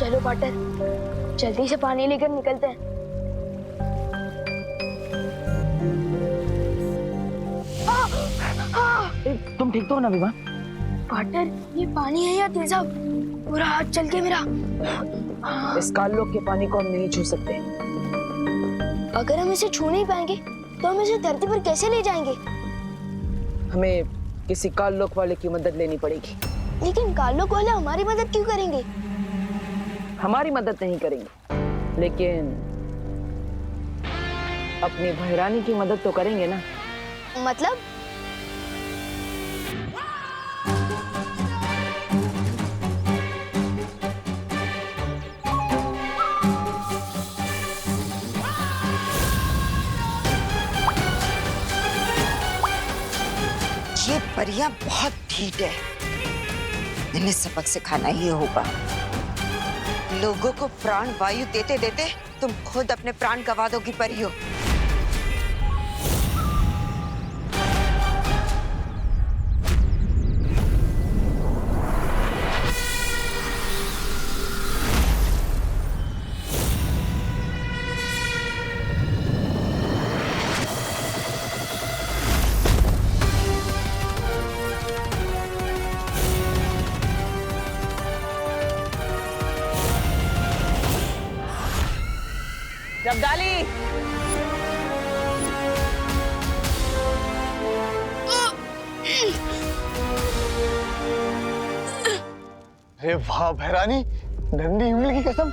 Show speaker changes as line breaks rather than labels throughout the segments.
चलो पाटर, जल्दी से पानी लेकर निकलते हैं।
तुम ठीक तो हो ना विवान?
पाटर, ये पानी है या तेजाब? पूरा हाथ चल के मेरा।
इस काललोक के पानी को हम नहीं छू सकते।
अगर हम इसे छू नहीं पाएंगे तो हम इसे धरती पर कैसे ले जाएंगे?
हमें किसी काललोक वाले की मदद लेनी पड़ेगी।
लेकिन काललोक वाले हमारी मदद क्यों करेंगे?
हमारी मदद नहीं करेंगे, लेकिन अपनी भैरानी की मदद तो करेंगे ना।
मतलब?
ये परियां बहुत ढीठ है, इन्हें सबक सिखाना ही होगा। लोगों को प्राण वायु देते देते तुम खुद अपने प्राण गंवा दोगी परियों।
जब्दाली,
अरे वाह भैरानी, नंदी उंगली की कसम,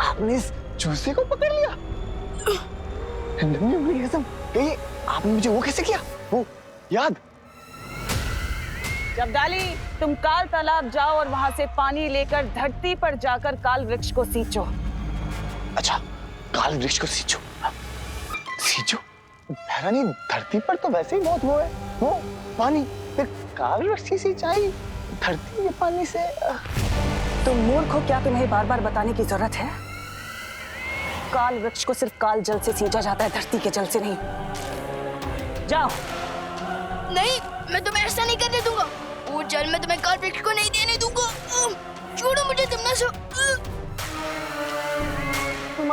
आपने इस चूसे को पकड़ लिया। नंदी उंगली की कसम, कहिए आपने मुझे वो कैसे किया? वो याद?
जब्दाली, तुम काल तालाब जाओ और वहां से पानी लेकर धरती पर जाकर काल वृक्ष को सींचो।
अच्छा, काल वृक्ष को सींचो। सींचो? भैरानी, धरती पर तो वैसे ही बहुत वो है, वो पानी, फिर काल वृक्ष की सिंचाई धरती के पानी से।
तुम मूर्ख हो, क्या तुम्हें बार बार बताने की जरूरत है? काल वृक्ष को सिर्फ काल जल से सींचा जाता है, धरती के जल से नहीं। जाओ।
नहीं, मैं तुम्हें ऐसा नहीं करने दूंगा। वो जल मैं तुम्हें काल वृक्ष को नहीं देने दूंगा। छोड़ो मुझे,
तुम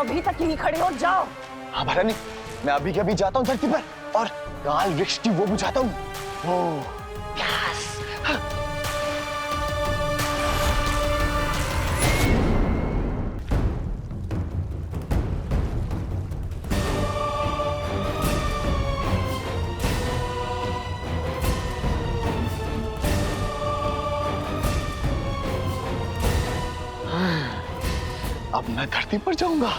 अभी तक यहीं खड़े हो, जाओ।
हाँ भैरानी, मैं अभी के अभी जाता हूँ धरती पर और काल वृक्ष की वो बुझाता हूँ। ओ, यस। अब मैं धरती पर जाऊंगा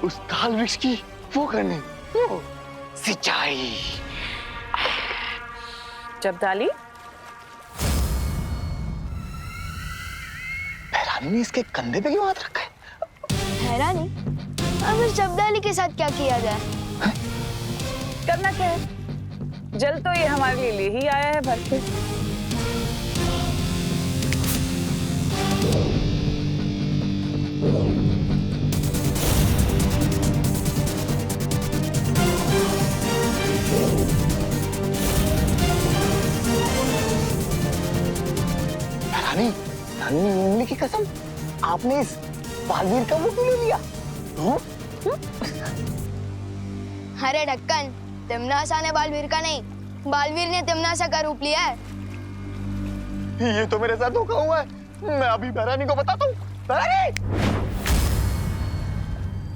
उस काल वृक्ष की वो करने, वो सिंचाई।
जब्दाली,
भैरानी ने इसके कंधे पे क्यों हाथ रखा है?
हैरानी, अब इस जब्दाली के साथ क्या किया जाए?
करना क्या है? जल तो ये हमारे लिए ही आया है भर के।
भैरानी, नन्ही उंगली की कसम, आपने इस बालवीर का वो क्यों ले लिया?
अरे ढक्कन, तिमनासा ने बालवीर का नहीं, बालवीर ने तिमनासा का रूप लिया है।
ये तो मेरे साथ धोखा हुआ है। मैं अभी भैरानी को बताता हूँ। भैरानी!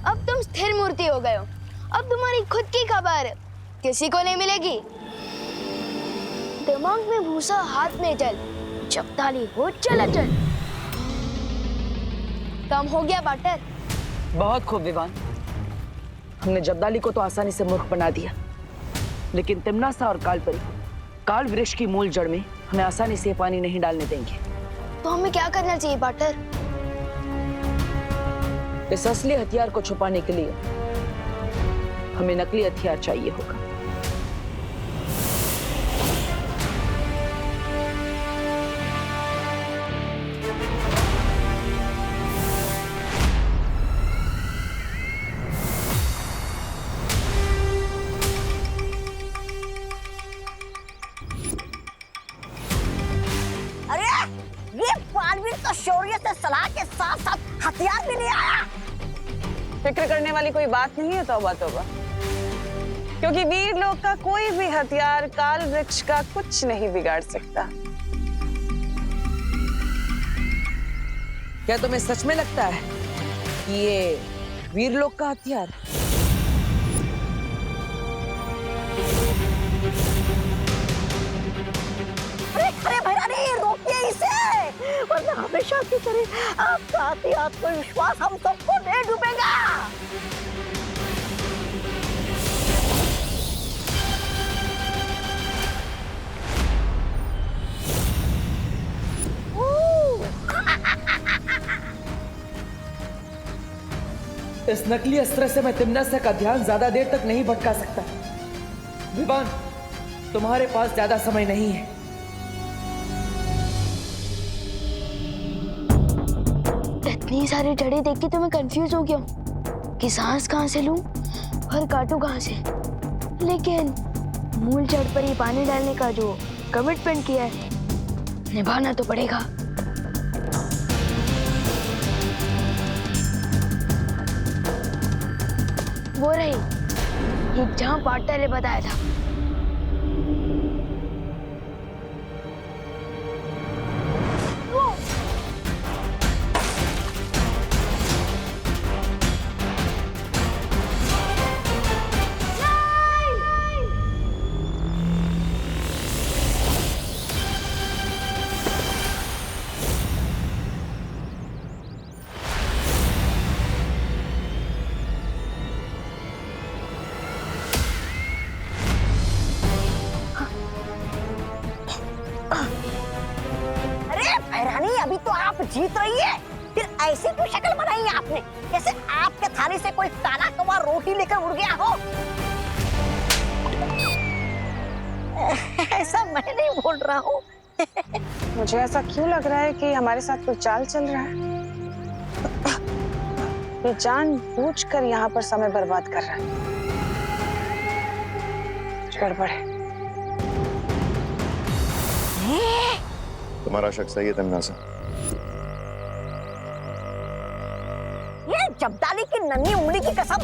अब तुम स्थिर मूर्ति हो गए हो। अब तुम्हारी खुद की खबर किसी को नहीं मिलेगी। दिमाग में भूसा, हाथ में जल, जब्दाली हो चल। काम हो गया पाटर।
बहुत खूब विवान, हमने जब्दाली को तो आसानी से मूर्ख बना दिया, लेकिन तिमनासा और कालपरी काल वृक्ष की मूल जड़ में हमें आसानी से पानी नहीं डालने देंगे।
तो हमें क्या करना चाहिए पाटर?
इस असली हथियार को छुपाने के लिए हमें नकली हथियार चाहिए होगा।
अरे ये बालवीर तो शौर्य से सलाह के साथ साथ
हथियार भी नहीं आया। फिक्र करने वाली कोई बात नहीं है, तौबा तौबा, क्योंकि वीर लोग का कोई भी हथियार काल वृक्ष का कुछ नहीं बिगाड़ सकता।
क्या तुम्हें सच में लगता है कि ये वीर लोग का हथियार?
अरे भैरानी, रोकिए इसे, वरना हमेशा की तरह आपका आती आत्मविश्वास हम सबको दे डूबेगा।
इस नकली अस्त्र से मैं तिम्नासा का ध्यान ज्यादा देर तक नहीं भटका सकता। विवान, तुम्हारे पास ज्यादा समय नहीं है।
इतनी सारी जड़ें देख के तो मैं कंफ्यूज हो गया हूँ कि सांस कहाँ से लूं और काटूं कहाँ से। लेकिन मूल जड़ पर ही पानी डालने का जो कमिटमेंट किया है, निभाना तो पड़ेगा। वो रही ये जहाँ पार्टनर ने बताया था।
अभी तो आप जीत रही है, फिर ऐसी क्यों शक्ल बनाई है आपने, जैसे आपके थाली से कोई काला कौवा रोटी लेकर उड़ गया हो। ऐसा मैं नहीं बोल रहा हूँ।
मुझे ऐसा क्यों लग रहा है कि हमारे साथ कोई चाल चल रहा है? ये जानबूझकर यहाँ पर समय बर्बाद कर रहा है। गड़बड़ है।
तुम्हारा शक सही है तिम्नासा।
ये जब्दाली की नन्ही उंगली की कसम,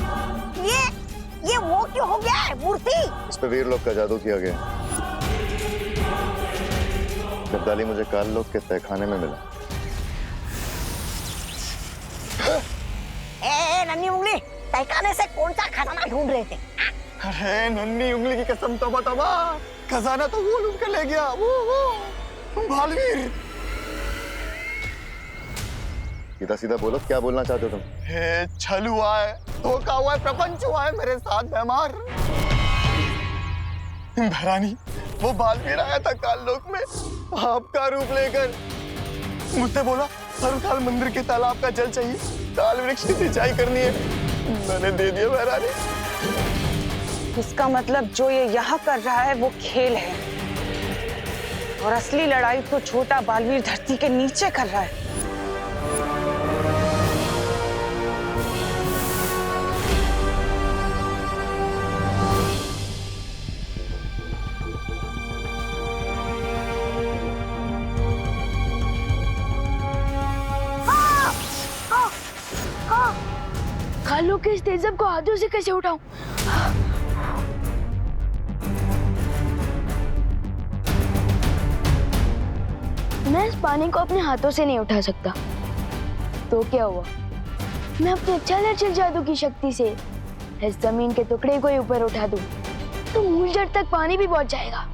ये वो क्यों हो गया है मूर्ति?
इस पे वीर लोग का जादू किया गया। जब्दाली मुझे काल लोग के तहखाने में मिला।
नन्ही उंगली, तहखाने से कौन सा खजाना ढूंढ रहे थे?
अरे नन्ही उंगली की कसम, तौबा तौबा, खजाना तो वो लूट के ले गया, वो बालवीर।
सीधा सीधा बोलो, क्या बोलना चाहते हो तुम?
हे, छल हुआ है, धोखा हुआ है, प्रपंच हुआ है मेरे साथ बेमार। भरानी, वो बालवीर आया था काल लोक में आपका रूप लेकर, मुझसे बोला सर्वकाल मंदिर के तालाब का जल चाहिए, काल वृक्ष की सिंचाई करनी है। मैंने दे दिया भरानी।
इसका मतलब जो ये यहाँ कर रहा है वो खेल है, और असली लड़ाई तो छोटा बालवीर धरती के नीचे कर रहा है।
कालू के इस तेजब को हाथों से कैसे उठाऊं? मैं इस पानी को अपने हाथों से नहीं उठा सकता। तो क्या हुआ, मैं अपने चल जादू की शक्ति से इस जमीन के टुकड़े को ही ऊपर उठा दूं, तो मूल जड़ तक पानी भी पहुंच जाएगा।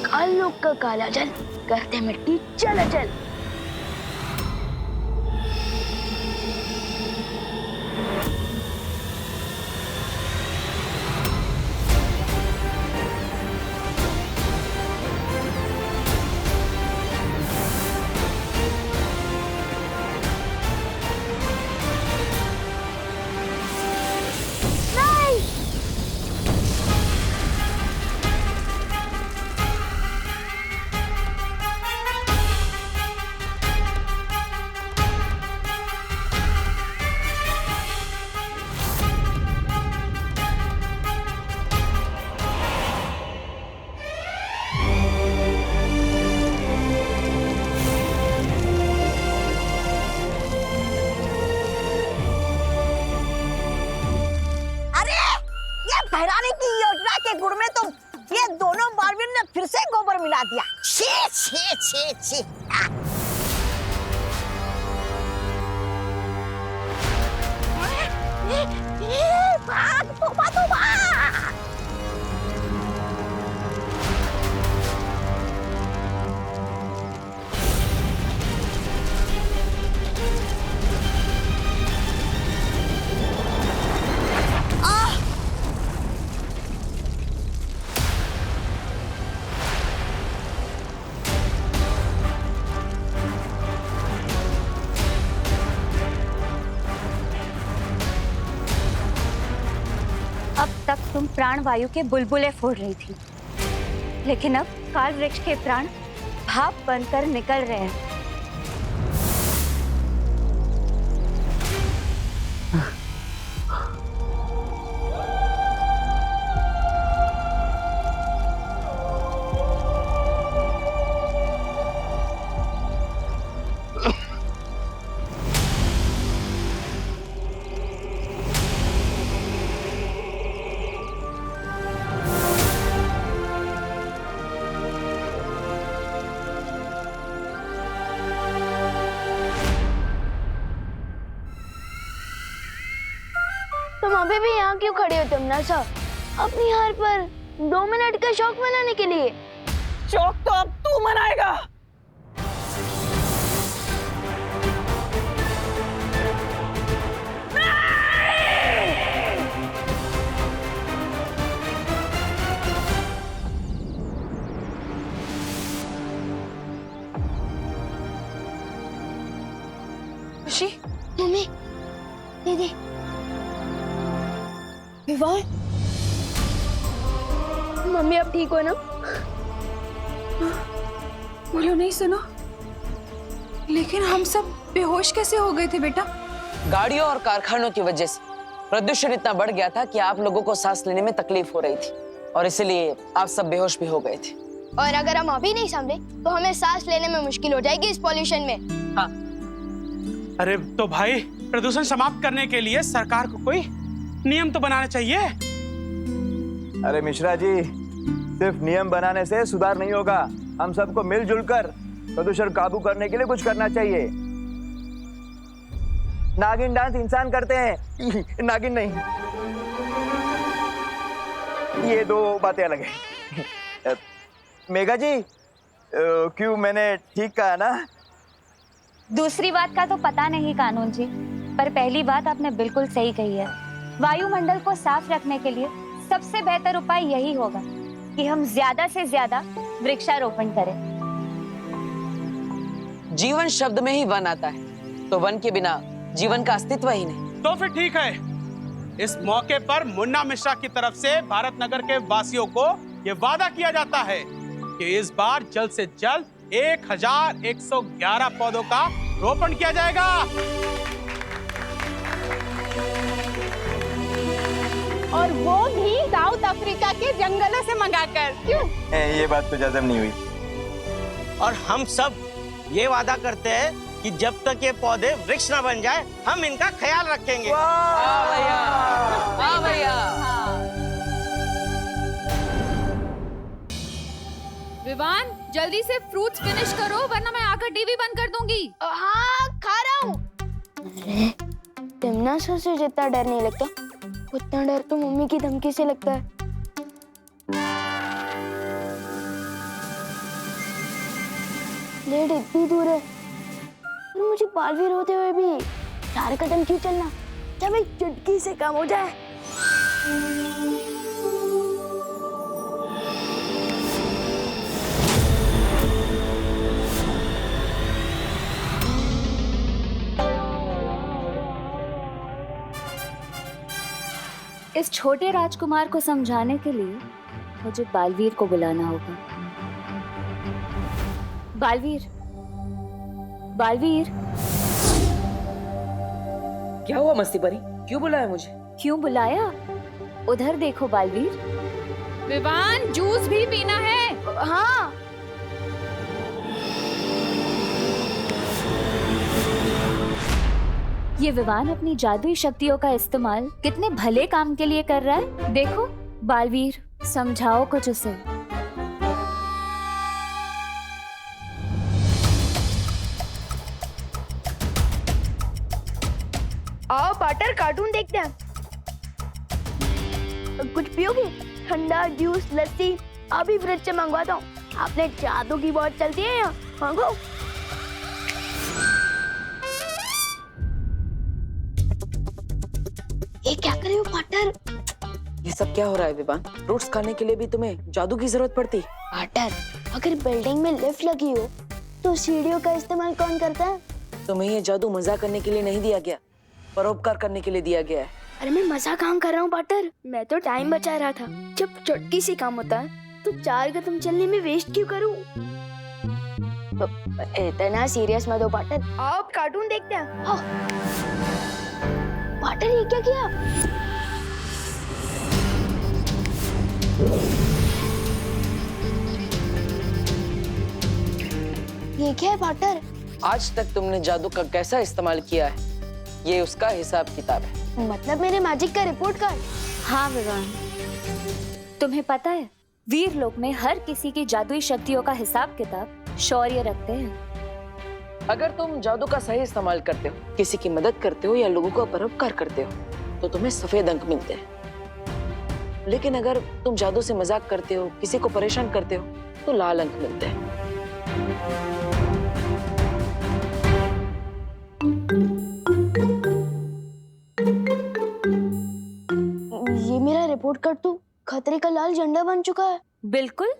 काल लोक का काला जल करते मिट्टी चल।
बहराने की योजना के गुण में तो ये दोनों बालवीर ने फिर से गोबर मिला दिया। छी छी छी छी। भाग तोबा तोबा।
अब तक तुम प्राण वायु के बुलबुले फोड़ रही थी, लेकिन अब काल वृक्ष के प्राण भाप बनकर निकल रहे हैं।
तुम अभी भी यहाँ क्यों खड़े हो तमन्ना सा? अपनी हार पर 2 मिनट का शौक मनाने के लिए?
शौक तो अब तू मनाएगा।
खुशी,
मम्मी, दीदी, विवान, मम्मी अब ठीक हो ना?
बोलो नहीं सुनो, लेकिन हम सब बेहोश कैसे हो गए थे बेटा?
गाड़ियों और कारखानों की वजह से प्रदूषण इतना बढ़ गया था कि आप लोगों को सांस लेने में तकलीफ हो रही थी और इसलिए आप सब बेहोश भी हो गए थे।
और अगर हम अभी नहीं संभले तो हमें सांस लेने में मुश्किल हो जाएगी इस पॉल्यूशन में।
हाँ।
अरे तो भाई, प्रदूषण समाप्त करने के लिए सरकार को कोई नियम तो बनाना चाहिए।
अरे मिश्रा जी, सिर्फ नियम बनाने से सुधार नहीं होगा। हम सबको मिलजुल कर प्रदूषण काबू करने के लिए कुछ करना चाहिए। नागिन डांस इंसान करते हैं, नागिन नहीं। ये दो बातें अलग हैं। मेघा जी, क्यों मैंने ठीक कहा ना?
दूसरी बात का तो पता नहीं कानून जी, पर पहली बात आपने बिल्कुल सही कही है। वायुमंडल को साफ रखने के लिए सबसे बेहतर उपाय यही होगा कि हम ज्यादा से ज्यादा वृक्षारोपण करें।
जीवन शब्द में ही वन आता है, तो वन के बिना जीवन का अस्तित्व ही नहीं।
तो फिर ठीक है, इस मौके पर मुन्ना मिश्रा की तरफ से भारत नगर के वासियों को ये वादा किया जाता है कि इस बार जल्द से जल्द 1111 पौधों का रोपण किया जाएगा।
और वो भी साउथ अफ्रीका के जंगलों से मंगाकर। क्यों?
ये बात तो जज़म नहीं हुई।
और हम सब ये वादा करते हैं कि जब तक ये पौधे वृक्ष न बन जाए, हम इनका ख्याल रखेंगे।
विवान, जल्दी से फ्रूट्स फिनिश करो वरना मैं आकर टीवी बंद कर दूंगी।
हाँ, खा रहा हूँ। अरे, तमन्ना सा से जितना डर नहीं लगता, उतना डर तो मम्मी की धमकी से लगता है। प्लेट इतनी दूर है और मुझे बालवीर होते हुए भी 4 कदम क्यों चलना जब एक चुटकी से काम हो जाए।
इस छोटे राजकुमार को समझाने के लिए मुझे बालवीर को बुलाना होगा। बालवीर, बालवीर।
क्या हुआ मस्ती परी? क्यों बुलाया मुझे?
क्यों बुलाया? उधर देखो बालवीर।
विवान, जूस भी पीना है।
हाँ।
ये विवान अपनी जादुई शक्तियों का इस्तेमाल कितने भले काम के लिए कर रहा है। देखो, बालवीर, समझाओ कुछ उसे।
आओ पार्टनर, कार्टून देखते हैं। कुछ पियोगे? ठंडा जूस, लस्सी अभी फ्रिज से मंगवाता हूँ। आपने जादू की बहुत चलती है यहाँ, मांगो। ये क्या कर रहे हो पार्टनर?
ये सब क्या हो रहा है विवान? फ्रूट्स खाने के लिए भी तुम्हें जादू की जरूरत पड़ती?
पार्टनर, अगर बिल्डिंग में लिफ्ट लगी हो तो सीढ़ियों का इस्तेमाल कौन करता है?
तुम्हें ये जादू मजाक करने के लिए नहीं दिया गया, परोपकार करने के लिए दिया गया है।
अरे मैं मजाक काम कर रहा हूँ पार्टनर, मैं तो टाइम बचा रहा था। जब चुटकी से काम होता है तो 4 कदम चलने में वेस्ट क्यों करूँ? इतना सीरियस मत हो पार्टनर, आओ कार्टून देखते हैं। हाँ। पार्टनर ये क्या किया? ये क्या है पार्टनर?
आज तक तुमने जादू का कैसा इस्तेमाल किया है, ये उसका हिसाब किताब है।
मतलब मेरे मैजिक का रिपोर्ट कार्ड?
हाँ विवान, तुम्हें पता है वीर लोक में हर किसी की जादुई शक्तियों का हिसाब किताब शौर्य रखते हैं।
अगर तुम जादू का सही इस्तेमाल करते हो, किसी की मदद करते हो या लोगों को परोपकार करते हो तो तुम्हें सफेद अंक मिलते हैं। लेकिन अगर तुम जादू से मजाक करते हो, किसी को परेशान करते हो तो लाल अंक मिलते हैं।
ये मेरा रिपोर्ट कार्ड तो खतरे का लाल झंडा बन चुका है।
बिल्कुल,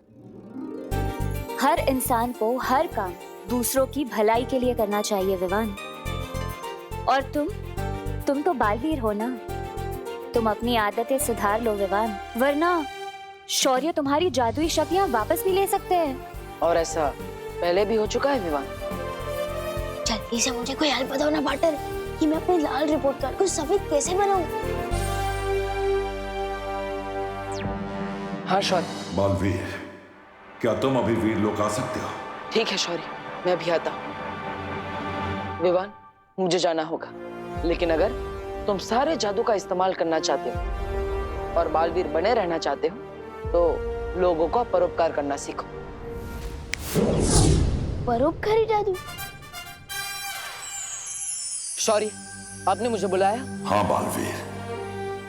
हर इंसान को हर काम दूसरों की भलाई के लिए करना चाहिए विवान। और तुम तो बालवीर हो ना, तुम अपनी आदतें सुधार लो विवान, वरना शौर्य तुम्हारी जादुई शक्तियां वापस भी ले सकते हैं।
और ऐसा पहले भी हो चुका है विवान।
जल्दी से मुझे कोई हेल्प बताओ ना पार्टनर, कि मैं अपने लाल रिपोर्ट कार्ड को सफेद कैसे बनाऊं?
हाँ शौर्य।
बालवीर, क्या तुम अभी वीर लोक आ सकते हो?
ठीक है शौर्य, मैं भी आता हूँ। विवान, मुझे जाना होगा, लेकिन अगर तुम सारे जादू का इस्तेमाल करना चाहते हो और बालवीर बने रहना चाहते हो तो लोगों को परोपकार करना सीखो।
परोपकारी जादू?
शौर्य, आपने मुझे बुलाया?
हाँ बालवीर,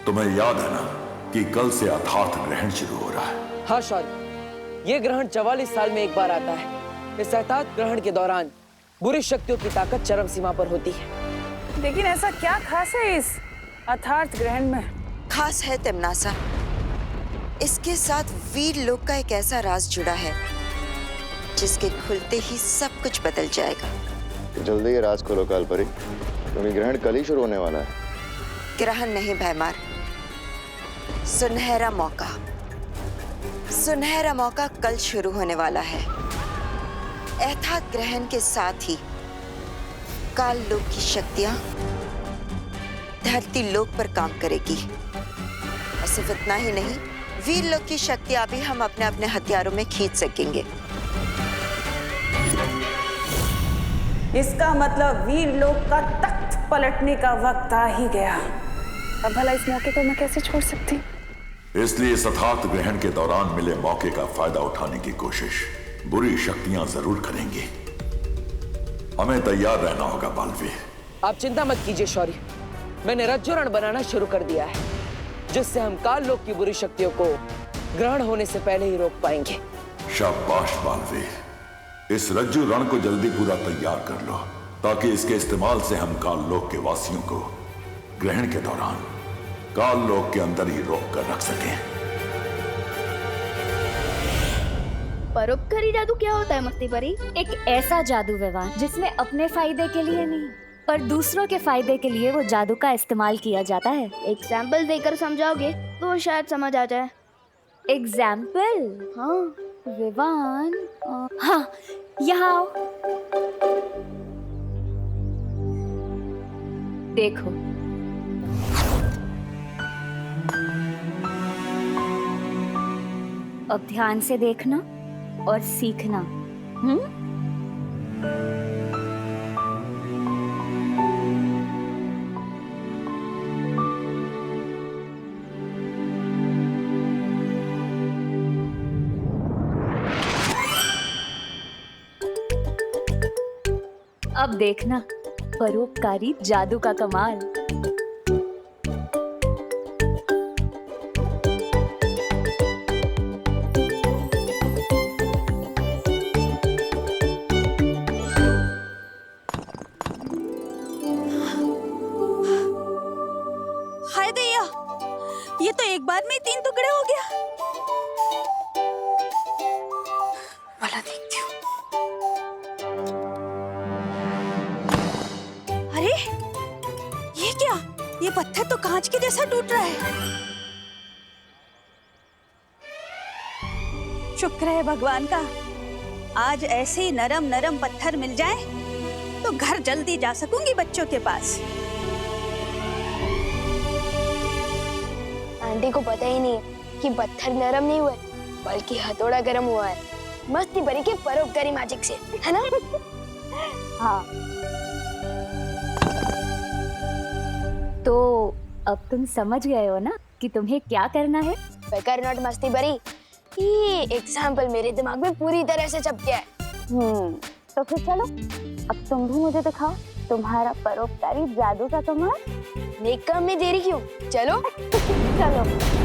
तुम्हें याद है ना कि कल से अथार्थ ग्रहण शुरू हो रहा है?
हाँ शौर्य, ये ग्रहण 44 साल में एक बार आता है। इस अथार्थ ग्रहण के दौरान बुरी शक्तियों की ताकत चरम सीमा पर होती है।
लेकिन ऐसा क्या खास है इस अथार्थ ग्रहण में?
खास है तिमनासा, इसके साथ वीर लोक का एक ऐसा राज जुड़ा है जिसके खुलते ही सब कुछ बदल जाएगा।
जल्दी ये राज खोलो कालपरी, क्योंकि ग्रहण कल ही शुरू होने वाला है।
ग्रहण नहीं भैमार, सुनहरा मौका। सुनहरा मौका कल शुरू होने वाला है। अथार्थ ग्रहण के साथ ही काल लोक की शक्तियां धरती लोक पर काम करेगी। और सिर्फ इतना ही नहीं, वीर लोक की शक्तियां भी हम अपने अपने हथियारों में खींच सकेंगे।
इसका मतलब वीर लोक का तख्त पलटने का वक्त आ ही गया। अब भला इस मौके को मैं कैसे छोड़ सकती?
इसलिए इस अथार्थ ग्रहण के दौरान मिले मौके का फायदा उठाने की कोशिश बुरी शक्तियां जरूर करेंगी। हमें तैयार रहना होगा बालवीर।
आप चिंता मत कीजिए शौर्य, मैंने रज्जुरण बनाना शुरू कर दिया है, जिससे हम काल लोक की बुरी शक्तियों को ग्रहण होने से पहले ही रोक पाएंगे।
शाबाश बालवीर, इस रज्जु रण को जल्दी पूरा तैयार कर लो, ताकि इसके इस्तेमाल से हम काल लोक के वासियों को ग्रहण के दौरान काल लोक के अंदर ही रोक कर रख सकें।
परोपकारी जादू क्या होता है मस्ती परी?
एक ऐसा जादू विवान जिसमें अपने फायदे के लिए नहीं पर दूसरों के फायदे के लिए वो जादू का इस्तेमाल किया जाता है।
एग्जाम्पल देकर समझाओगे तो शायद समझ आ जाए।
एग्जाम्पल?
हाँ
विवान, हाँ यहाँ आओ। देखो, अब ध्यान से देखना और सीखना। अब देखना परोपकारी जादू का कमाल।
हाय दैया, ये तो एक बार में ही 3 टुकड़े हो गया। वाला देखती हूँ। अरे ये क्या? ये पत्थर तो कांच के जैसा टूट रहा है। शुक्र है भगवान का, आज ऐसे ही नरम नरम पत्थर मिल जाए तो घर जल्दी जा सकूंगी बच्चों के पास।
आंटी को पता ही नहीं कि पत्थर नरम नहीं हुआ है, बल्कि हथौड़ा गर्म हुआ है, मस्ती भरी के परोपकारी मैजिक से, है ना?
हाँ। तो अब तुम समझ गए हो ना कि तुम्हें क्या करना है?
बेकार नॉट मस्ती भरी, ये एग्जाम्पल मेरे दिमाग में पूरी तरह से छप गया है।
तो फिर चलो, अब तुम भी मुझे दिखाओ तुम्हारा परोपकारी जादू का कमाल।
नेक काम में देरी क्यों? चलो
चलो।